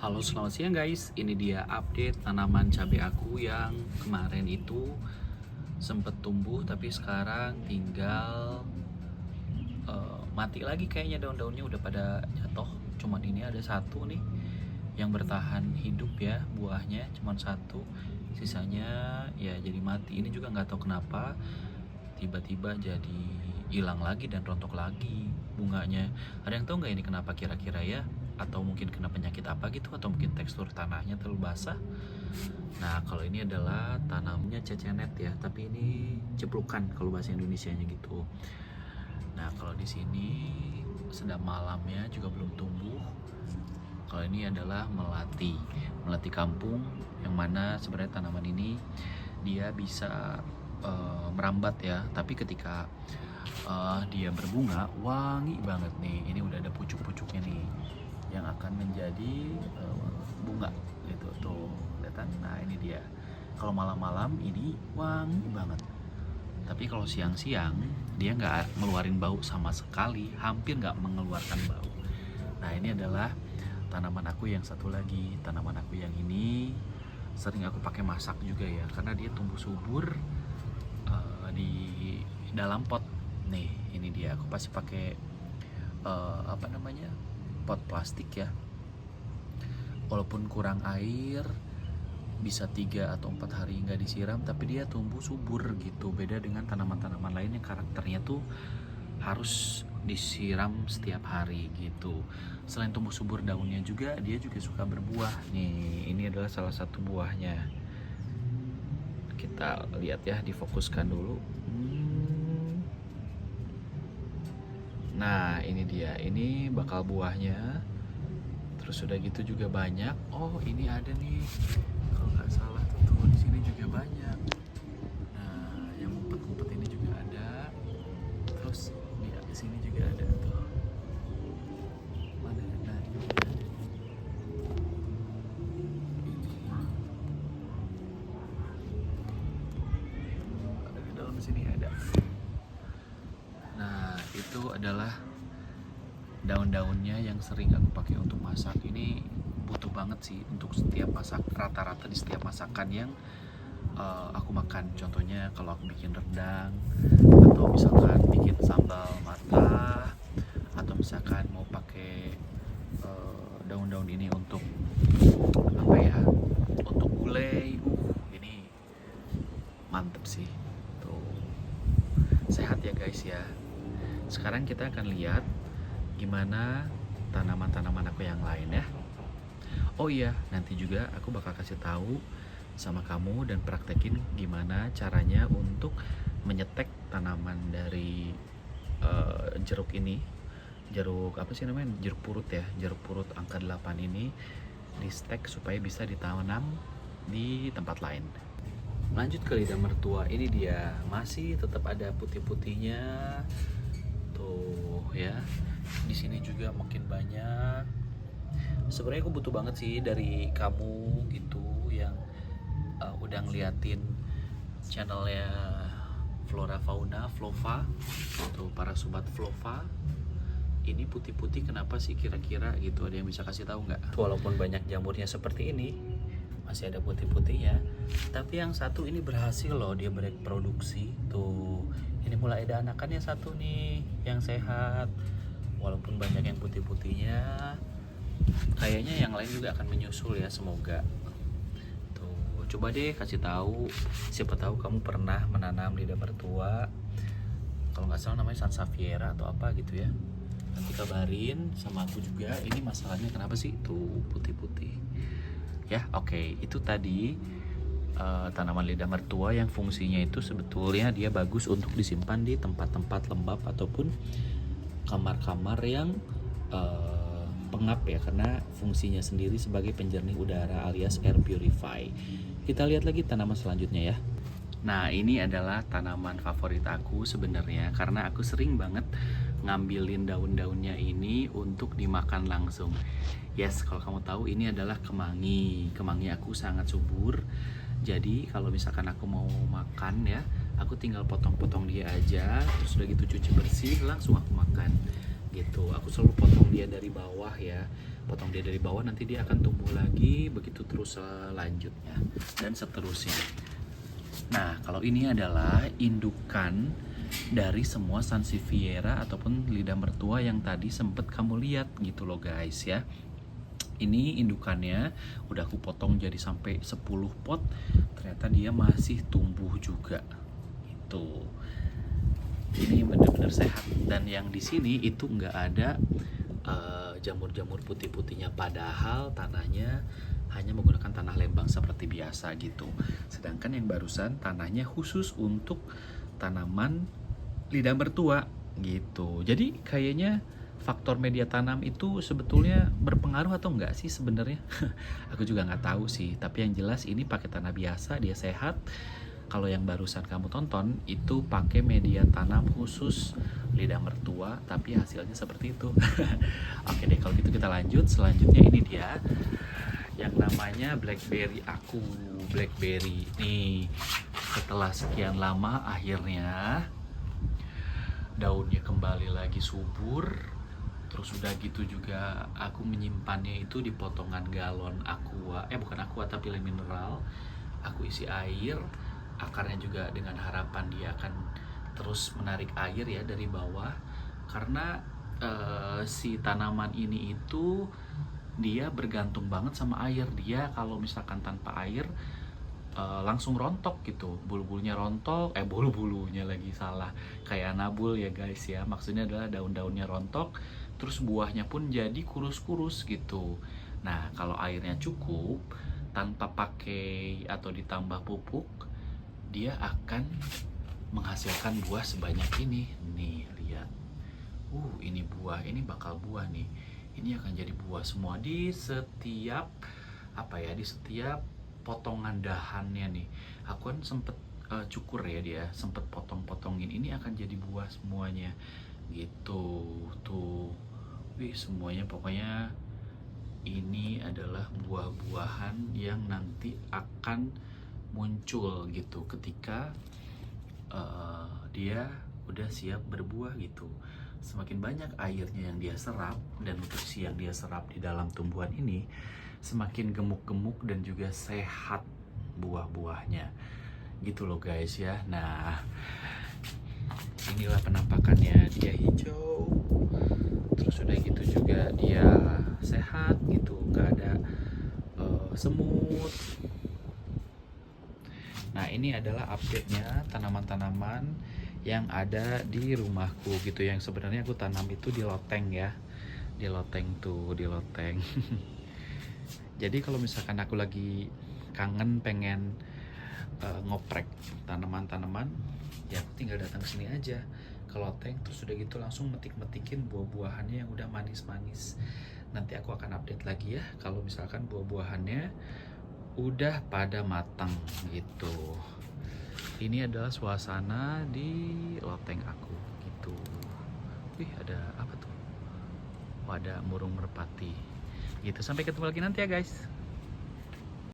Halo, selamat siang guys. Ini dia update tanaman cabai aku yang kemarin itu sempet tumbuh tapi sekarang tinggal mati lagi kayaknya, daun-daunnya udah pada jatuh. Cuman ini ada satu nih yang bertahan hidup ya, buahnya cuman satu. Sisanya ya jadi mati. Ini juga nggak tahu kenapa tiba-tiba jadi hilang lagi dan rontok lagi bunganya. Ada yang tahu nggak ini kenapa kira-kira ya? Atau mungkin kena penyakit apa gitu, atau mungkin tekstur tanahnya terlalu basah. Nah, kalau ini adalah tanamnya cecenet ya, tapi ini ceplukan kalau bahasa Indonesianya gitu. Nah, kalau di sini sedang malamnya juga belum tumbuh. Kalau ini adalah melati kampung, yang mana sebenarnya tanaman ini dia bisa merambat ya, tapi ketika dia berbunga wangi banget nih. Ini udah ada pucuk-pucuknya nih yang akan menjadi bunga gitu tuh, kelihatan. Nah, ini dia. Kalau malam-malam ini wangi banget, tapi kalau siang-siang dia nggak ngeluarin bau sama sekali, hampir nggak mengeluarkan bau. Nah, ini adalah tanaman aku yang satu lagi. Tanaman aku yang ini sering aku pakai masak juga ya, karena dia tumbuh subur di dalam pot. Nih, ini dia. Aku pasti pakai apa namanya, pot plastik ya. Walaupun kurang air, bisa 3 atau 4 hari nggak disiram, tapi dia tumbuh subur gitu. Beda dengan tanaman-tanaman lain yang karakternya tuh harus disiram setiap hari gitu. Selain tumbuh subur, daunnya juga dia juga suka berbuah. Nih, ini adalah salah satu buahnya. Kita lihat ya, difokuskan dulu. Nah, ini dia. Ini bakal buahnya. Terus udah gitu juga banyak. Oh, ini ada nih. Kalau nggak salah tuh di sini juga banyak. Nah, yang ngumpet-ngumpet ini juga ada. Terus di sini juga ada tuh. Mana? Nah, ini juga ada. Ini di dalam sini ada. Nah, itu adalah daun-daunnya yang sering aku pakai untuk masak. Ini butuh banget sih untuk setiap masak, rata-rata di setiap masakan yang aku makan. Contohnya kalau aku bikin rendang, atau misalkan bikin sambal matah, atau misalkan mau pakai daun-daun ini untuk apa ya, untuk gulai. Ini mantep sih tuh. Sehat ya guys ya. Sekarang kita akan lihat gimana tanaman-tanaman aku yang lain ya. Oh iya, nanti juga aku bakal kasih tahu sama kamu dan praktekin gimana caranya untuk menyetek tanaman dari jeruk ini. Jeruk apa sih namanya? Jeruk purut ya. Jeruk purut angka 8 ini di stek supaya bisa ditanam di tempat lain. Lanjut ke lidah mertua. Ini dia, masih tetap ada putih-putihnya tuh ya. Di sini juga makin banyak. Sebenarnya aku butuh banget sih dari kamu gitu yang udah ngeliatin channelnya Flora Fauna Flova tuh, para sobat Flova. Ini putih-putih kenapa sih kira-kira gitu? Ada yang bisa kasih tahu nggak? Walaupun banyak jamurnya seperti ini, masih ada putih-putihnya. Tapi yang satu ini berhasil loh, dia bereproduksi tuh. Ini mulai ada anakannya satu nih yang sehat. Walaupun banyak yang putih-putihnya, kayaknya yang lain juga akan menyusul ya, semoga. Tuh, coba deh kasih tahu. Siapa tahu kamu pernah menanam lidah mertua. Kalau nggak salah namanya Sansevieria atau apa gitu ya. Nanti kabarin sama aku juga. Ini masalahnya kenapa sih tuh putih-putih? Ya, oke. Itu tadi tanaman lidah mertua yang fungsinya itu sebetulnya dia bagus untuk disimpan di tempat-tempat lembab ataupun kamar-kamar yang pengap ya, karena fungsinya sendiri sebagai penjernih udara alias air purify. Kita lihat lagi tanaman selanjutnya ya. Nah, ini adalah tanaman favorit aku sebenarnya, karena aku sering banget ngambilin daun-daunnya ini untuk dimakan langsung. Yes, kalau kamu tahu ini adalah kemangi. Kemangi aku sangat subur. Jadi kalau misalkan aku mau makan ya, aku tinggal potong-potong dia aja, terus udah gitu cuci bersih, langsung aku makan. gitu. Aku selalu potong dia dari bawah ya, potong dia dari bawah, nanti dia akan tumbuh lagi, begitu terus selanjutnya dan seterusnya. Nah, kalau ini adalah indukan dari semua Sansevieria ataupun lidah mertua yang tadi sempet kamu lihat gitu loh guys ya. Ini indukannya udah aku potong jadi sampai 10 pot, ternyata dia masih tumbuh juga gitu. Ini benar-benar sehat, dan yang di sini itu nggak ada jamur-jamur putih-putihnya, padahal tanahnya hanya menggunakan tanah lembang seperti biasa gitu. Sedangkan yang barusan tanahnya khusus untuk tanaman lidah mertua gitu. Jadi kayaknya faktor media tanam itu sebetulnya berpengaruh atau enggak sih sebenarnya? Aku juga nggak tahu sih, tapi yang jelas ini pakai tanah biasa, dia sehat. Kalau yang barusan kamu tonton itu pakai media tanam khusus lidah mertua, tapi hasilnya seperti itu. Oke deh, kalau gitu kita lanjut. Selanjutnya ini dia yang namanya blackberry aku. Blackberry nih, setelah sekian lama akhirnya daunnya kembali lagi subur. Terus udah gitu juga aku menyimpannya itu di potongan galon aqua, bukan aqua tapi mineral. Aku isi air, akarnya juga dengan harapan dia akan terus menarik air ya dari bawah, karena si tanaman ini itu dia bergantung banget sama air. Dia kalau misalkan tanpa air langsung rontok gitu, bulu-bulunya rontok, bulu-bulunya lagi salah, kayak nabul ya guys ya, maksudnya adalah daun-daunnya rontok, terus buahnya pun jadi kurus-kurus gitu. Nah kalau airnya cukup tanpa pakai atau ditambah pupuk, dia akan menghasilkan buah sebanyak ini. Nih lihat, ini buah, ini bakal buah nih. Ini akan jadi buah semua di setiap di setiap potongan dahannya nih. Aku kan sempet cukur ya, dia sempet potong-potongin, ini akan jadi buah semuanya gitu tuh. Semuanya pokoknya ini adalah buah-buahan yang nanti akan muncul gitu ketika dia udah siap berbuah gitu. Semakin banyak airnya yang dia serap dan nutrisi yang dia serap di dalam tumbuhan ini, semakin gemuk-gemuk dan juga sehat buah-buahnya gitu loh guys ya. Nah inilah penampakannya, dia hijau, terus udah gitu juga dia sehat gitu, nggak ada semut. Nah ini adalah update-nya tanaman-tanaman yang ada di rumahku gitu, yang sebenarnya aku tanam itu di loteng ya, di loteng tuh, di loteng. Jadi kalau misalkan aku lagi kangen pengen ngoprek tanaman-tanaman, ya aku tinggal datang ke sini aja ke loteng, terus udah gitu langsung metik-metikin buah-buahannya yang udah manis-manis. Nanti aku akan update lagi ya kalau misalkan buah-buahannya udah pada matang gitu. Ini adalah suasana di loteng aku gitu. Ada apa tuh? Ada murung merpati gitu. Sampai ketemu lagi nanti ya guys.